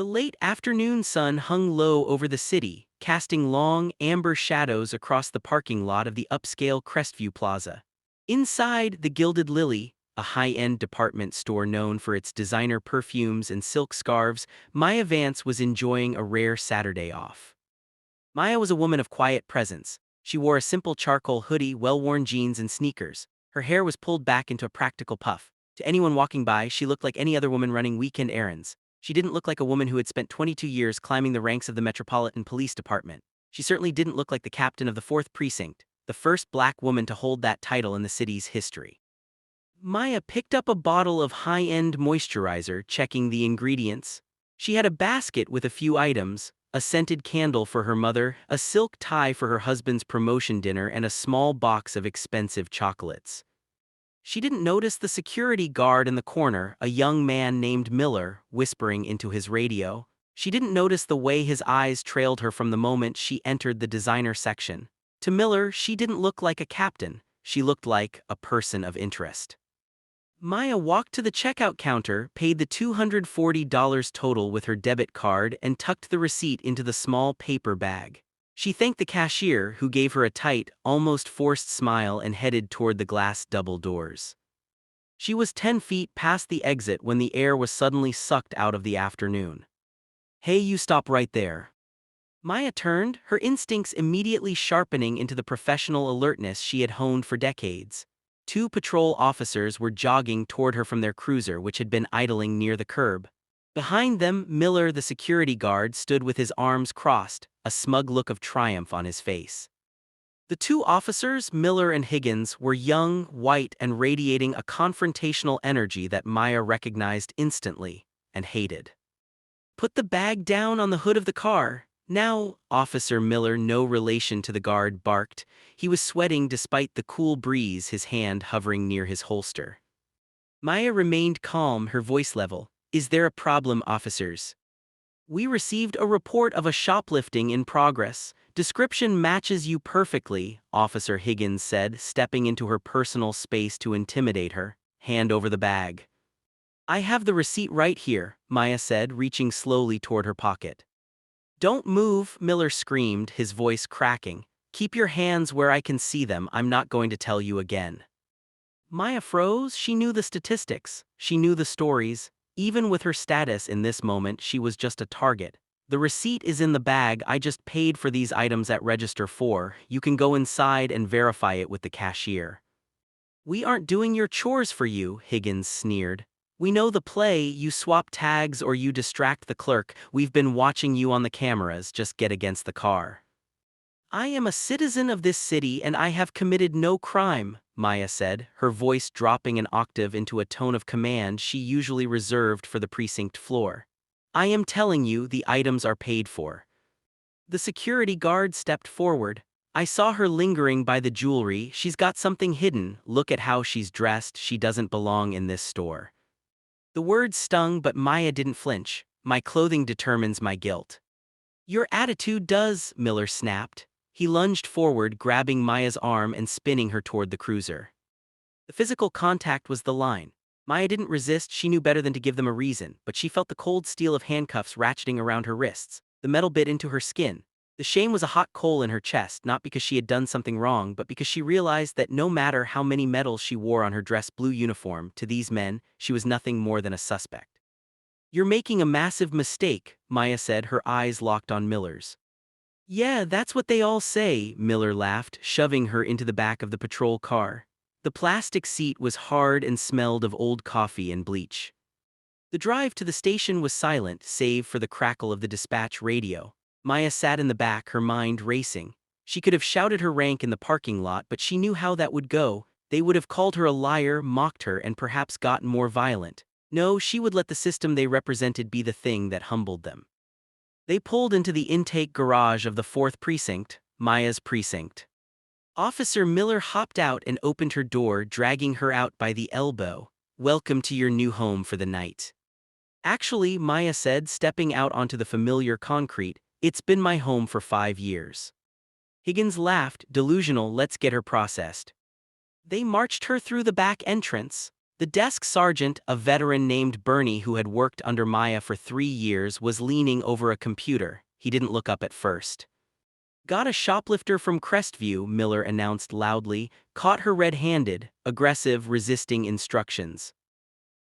The late afternoon sun hung low over the city, casting long, amber shadows across the parking lot of the upscale Crestview Plaza. Inside the Gilded Lily, a high-end department store known for its designer perfumes and silk scarves, Maya Vance was enjoying a rare Saturday off. Maya was a woman of quiet presence. She wore a simple charcoal hoodie, well-worn jeans, and sneakers. Her hair was pulled back into a practical puff. To anyone walking by, she looked like any other woman running weekend errands. She didn't look like a woman who had spent 22 years climbing the ranks of the Metropolitan Police Department. She certainly didn't look like the captain of the 4th Precinct, the first black woman to hold that title in the city's history. Maya picked up a bottle of high-end moisturizer, checking the ingredients. She had a basket with a few items: a scented candle for her mother, a silk tie for her husband's promotion dinner, and a small box of expensive chocolates. She didn't notice the security guard in the corner, a young man named Miller, whispering into his radio. She didn't notice the way his eyes trailed her from the moment she entered the designer section. To Miller, she didn't look like a captain. She looked like a person of interest. Maya walked to the checkout counter, paid the $240 total with her debit card, and tucked the receipt into the small paper bag. She thanked the cashier, who gave her a tight, almost forced smile, and headed toward the glass double doors. She was 10 feet past the exit when the air was suddenly sucked out of the afternoon. "Hey, you stop right there." Maya turned, her instincts immediately sharpening into the professional alertness she had honed for decades. 2 patrol officers were jogging toward her from their cruiser, which had been idling near the curb. Behind them, Miller, the security guard, stood with his arms crossed, a smug look of triumph on his face. The 2 officers, Miller and Higgins, were young, white, and radiating a confrontational energy that Maya recognized instantly and hated. "Put the bag down on the hood of the car." "Now," Officer Miller, no relation to the guard, barked. He was sweating despite the cool breeze, his hand hovering near his holster. Maya remained calm, her voice level. "Is there a problem, officers?" "We received a report of a shoplifting in progress. Description matches you perfectly," Officer Higgins said, stepping into her personal space to intimidate her. "Hand over the bag." "I have the receipt right here," Maya said, reaching slowly toward her pocket. "Don't move," Miller screamed, his voice cracking. "Keep your hands where I can see them. I'm not going to tell you again." Maya froze. She knew the statistics. She knew the stories. Even with her status in this moment, she was just a target. "The receipt is in the bag. I just paid for these items at Register 4. You can go inside and verify it with the cashier." "We aren't doing your chores for you," Higgins sneered. "We know the play. You swap tags or you distract the clerk. We've been watching you on the cameras. Just get against the car." "I am a citizen of this city and I have committed no crime," Maya said, her voice dropping an octave into a tone of command she usually reserved for the precinct floor. "I am telling you, the items are paid for." The security guard stepped forward. "I saw her lingering by the jewelry. She's got something hidden. Look at how she's dressed. She doesn't belong in this store." The words stung, but Maya didn't flinch. "My clothing determines my guilt." "Your attitude does," Miller snapped. He lunged forward, grabbing Maya's arm and spinning her toward the cruiser. The physical contact was the line. Maya didn't resist. She knew better than to give them a reason, but she felt the cold steel of handcuffs ratcheting around her wrists. The metal bit into her skin. The shame was a hot coal in her chest, not because she had done something wrong, but because she realized that no matter how many medals she wore on her dress blue uniform, to these men, she was nothing more than a suspect. "You're making a massive mistake," Maya said, her eyes locked on Miller's. "Yeah, that's what they all say," Miller laughed, shoving her into the back of the patrol car. The plastic seat was hard and smelled of old coffee and bleach. The drive to the station was silent, save for the crackle of the dispatch radio. Maya sat in the back, her mind racing. She could have shouted her rank in the parking lot, but she knew how that would go. They would have called her a liar, mocked her, and perhaps gotten more violent. No, she would let the system they represented be the thing that humbled them. They pulled into the intake garage of the 4th Precinct, Maya's precinct. Officer Miller hopped out and opened her door, dragging her out by the elbow. "Welcome to your new home for the night." "Actually," Maya said, stepping out onto the familiar concrete, "it's been my home for 5 years." Higgins laughed, delusional. "Let's get her processed." They marched her through the back entrance. The desk sergeant, a veteran named Bernie who had worked under Maya for 3 years, was leaning over a computer. He didn't look up at first. "Got a shoplifter from Crestview," Miller announced loudly, "caught her red-handed, aggressive, resisting instructions."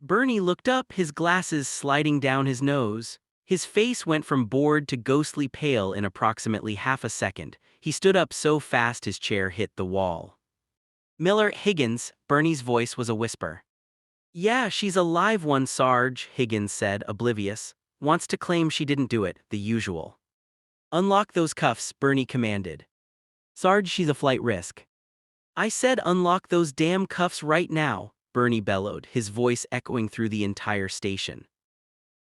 Bernie looked up, his glasses sliding down his nose. His face went from bored to ghostly pale in approximately half a second. He stood up so fast his chair hit the wall. "Miller, Higgins," Bernie's voice was a whisper. "Yeah, she's a live one, Sarge," Higgins said, oblivious. "Wants to claim she didn't do it, the usual." "Unlock those cuffs," Bernie commanded. "Sarge, she's a flight risk." "I said unlock those damn cuffs right now," Bernie bellowed, his voice echoing through the entire station.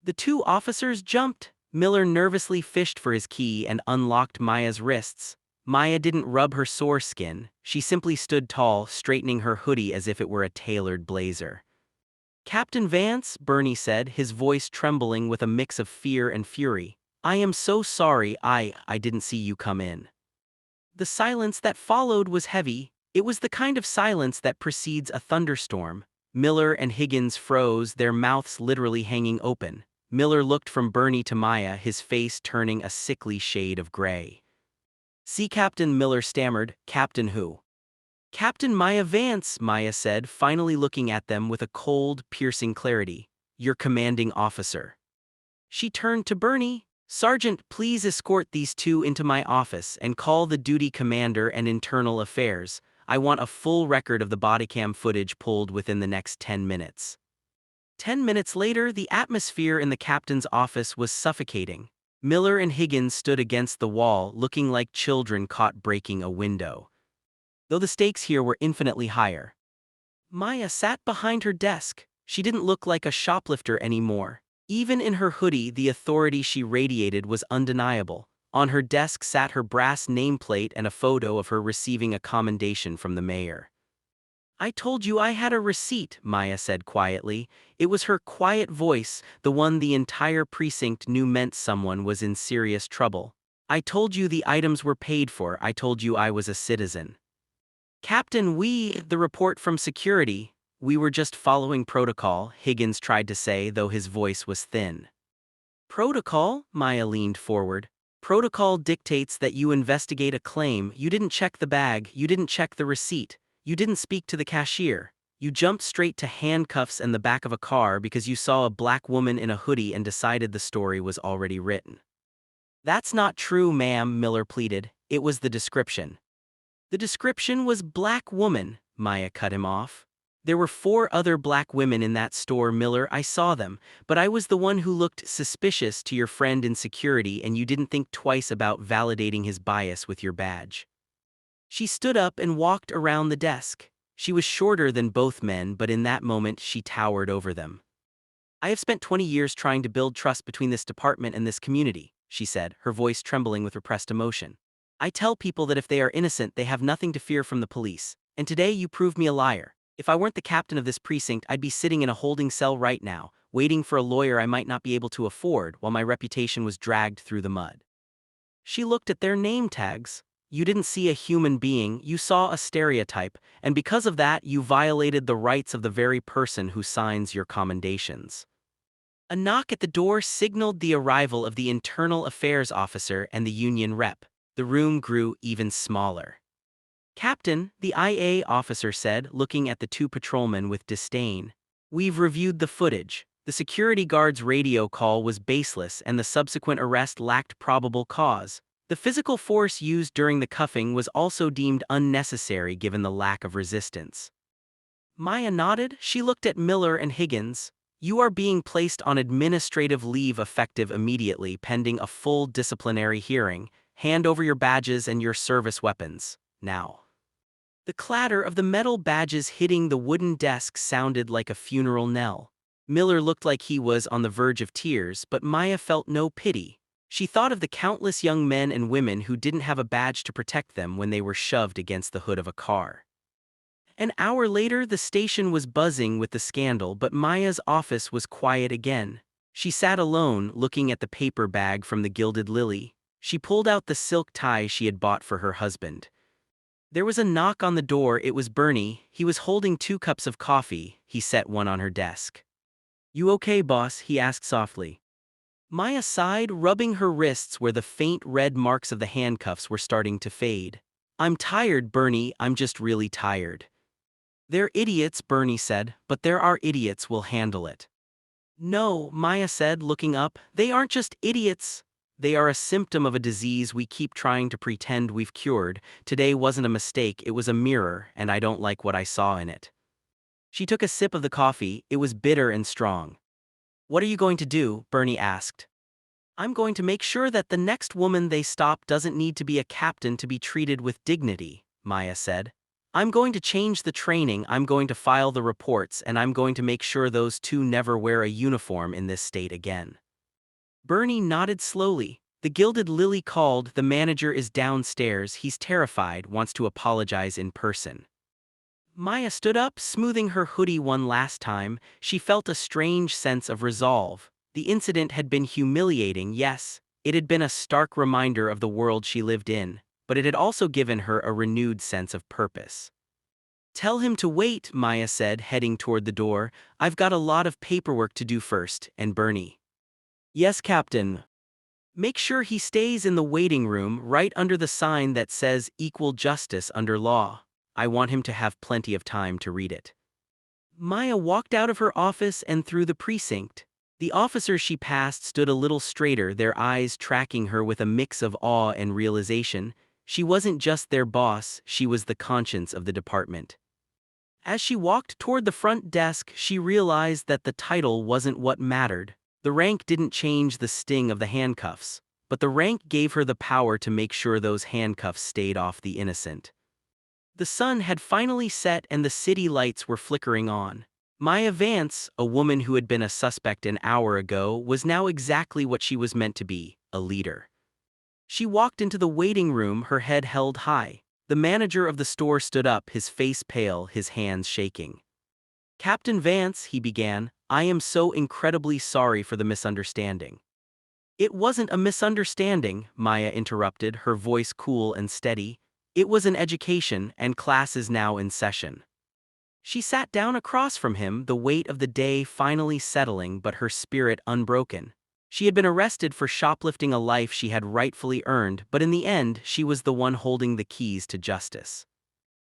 The two officers jumped. Miller nervously fished for his key and unlocked Maya's wrists. Maya didn't rub her sore skin. She simply stood tall, straightening her hoodie as if it were a tailored blazer. "Captain Vance," Bernie said, his voice trembling with a mix of fear and fury. "I am so sorry, I didn't see you come in." The silence that followed was heavy. It was the kind of silence that precedes a thunderstorm. Miller and Higgins froze, their mouths literally hanging open. Miller looked from Bernie to Maya, his face turning a sickly shade of gray. "See, Captain," Miller stammered. "Captain who?" "Captain Maya Vance," Maya said, finally looking at them with a cold, piercing clarity. "Your commanding officer." She turned to Bernie. "Sergeant, please escort these two into my office and call the duty commander and internal affairs. I want a full record of the bodycam footage pulled within the next 10 minutes. 10 minutes later, the atmosphere in the captain's office was suffocating. Miller and Higgins stood against the wall, looking like children caught breaking a window. Though the stakes here were infinitely higher. Maya sat behind her desk. She didn't look like a shoplifter anymore. Even in her hoodie, the authority she radiated was undeniable. On her desk sat her brass nameplate and a photo of her receiving a commendation from the mayor. "I told you I had a receipt," Maya said quietly. It was her quiet voice, the one the entire precinct knew meant someone was in serious trouble. "I told you the items were paid for. I told you I was a citizen." "Captain, the report from security, we were just following protocol," Higgins tried to say, though his voice was thin. "Protocol?" Maya leaned forward. "Protocol dictates that you investigate a claim. You didn't check the bag, you didn't check the receipt, you didn't speak to the cashier. You jumped straight to handcuffs and the back of a car because you saw a black woman in a hoodie and decided the story was already written." "That's not true, ma'am," Miller pleaded. "It was the description." "The description was black woman," Maya cut him off. "There were 4 other black women in that store, Miller. I saw them, but I was the one who looked suspicious to your friend in security, and you didn't think twice about validating his bias with your badge." She stood up and walked around the desk. She was shorter than both men, but in that moment she towered over them. "I have spent 20 years trying to build trust between this department and this community," she said, her voice trembling with repressed emotion. "I tell people that if they are innocent, they have nothing to fear from the police, and today you proved me a liar. If I weren't the captain of this precinct, I'd be sitting in a holding cell right now, waiting for a lawyer I might not be able to afford while my reputation was dragged through the mud." She looked at their name tags. "You didn't see a human being, you saw a stereotype, and because of that, you violated the rights of the very person who signs your commendations." A knock at the door signaled the arrival of the internal affairs officer and the union rep. The room grew even smaller. "Captain," the IA officer said, looking at the 2 patrolmen with disdain. "We've reviewed the footage. The security guard's radio call was baseless and the subsequent arrest lacked probable cause. The physical force used during the cuffing was also deemed unnecessary given the lack of resistance." Maya nodded. She looked at Miller and Higgins. "You are being placed on administrative leave effective immediately pending a full disciplinary hearing. Hand over your badges and your service weapons, now." The clatter of the metal badges hitting the wooden desk sounded like a funeral knell. Miller looked like he was on the verge of tears, but Maya felt no pity. She thought of the countless young men and women who didn't have a badge to protect them when they were shoved against the hood of a car. An hour later, the station was buzzing with the scandal, but Maya's office was quiet again. She sat alone, looking at the paper bag from the Gilded Lily. She pulled out the silk tie she had bought for her husband. There was a knock on the door. It was Bernie. He was holding 2 cups of coffee. He set one on her desk. "You okay, boss?" he asked softly. Maya sighed, rubbing her wrists where the faint red marks of the handcuffs were starting to fade. "I'm tired, Bernie. I'm just really tired." "They're idiots," Bernie said, "but there are idiots who'll handle it." "No," Maya said, looking up, "they aren't just idiots. They are a symptom of a disease we keep trying to pretend we've cured. Today wasn't a mistake, it was a mirror, and I don't like what I saw in it." She took a sip of the coffee. It was bitter and strong. "What are you going to do?" Bernie asked. "I'm going to make sure that the next woman they stop doesn't need to be a captain to be treated with dignity," Maya said. "I'm going to change the training, I'm going to file the reports, and I'm going to make sure those two never wear a uniform in this state again." Bernie nodded slowly. "The Gilded Lily called, the manager is downstairs, he's terrified, wants to apologize in person." Maya stood up, smoothing her hoodie one last time. She felt a strange sense of resolve. The incident had been humiliating, yes. It had been a stark reminder of the world she lived in, but it had also given her a renewed sense of purpose. "Tell him to wait," Maya said, heading toward the door. "I've got a lot of paperwork to do first." And Bernie, "Yes, Captain." "Make sure he stays in the waiting room right under the sign that says equal justice under law. I want him to have plenty of time to read it." Maya walked out of her office and through the precinct. The officers she passed stood a little straighter, their eyes tracking her with a mix of awe and realization. She wasn't just their boss, she was the conscience of the department. As she walked toward the front desk, she realized that the title wasn't what mattered. The rank didn't change the sting of the handcuffs, but the rank gave her the power to make sure those handcuffs stayed off the innocent. The sun had finally set and the city lights were flickering on. Maya Vance, a woman who had been a suspect an hour ago, was now exactly what she was meant to be, a leader. She walked into the waiting room, her head held high. The manager of the store stood up, his face pale, his hands shaking. "Captain Vance," he began, "I am so incredibly sorry for the misunderstanding." "It wasn't a misunderstanding," Maya interrupted, her voice cool and steady. "It was an education, and class is now in session." She sat down across from him, the weight of the day finally settling but her spirit unbroken. She had been arrested for shoplifting a life she had rightfully earned, but in the end, she was the one holding the keys to justice.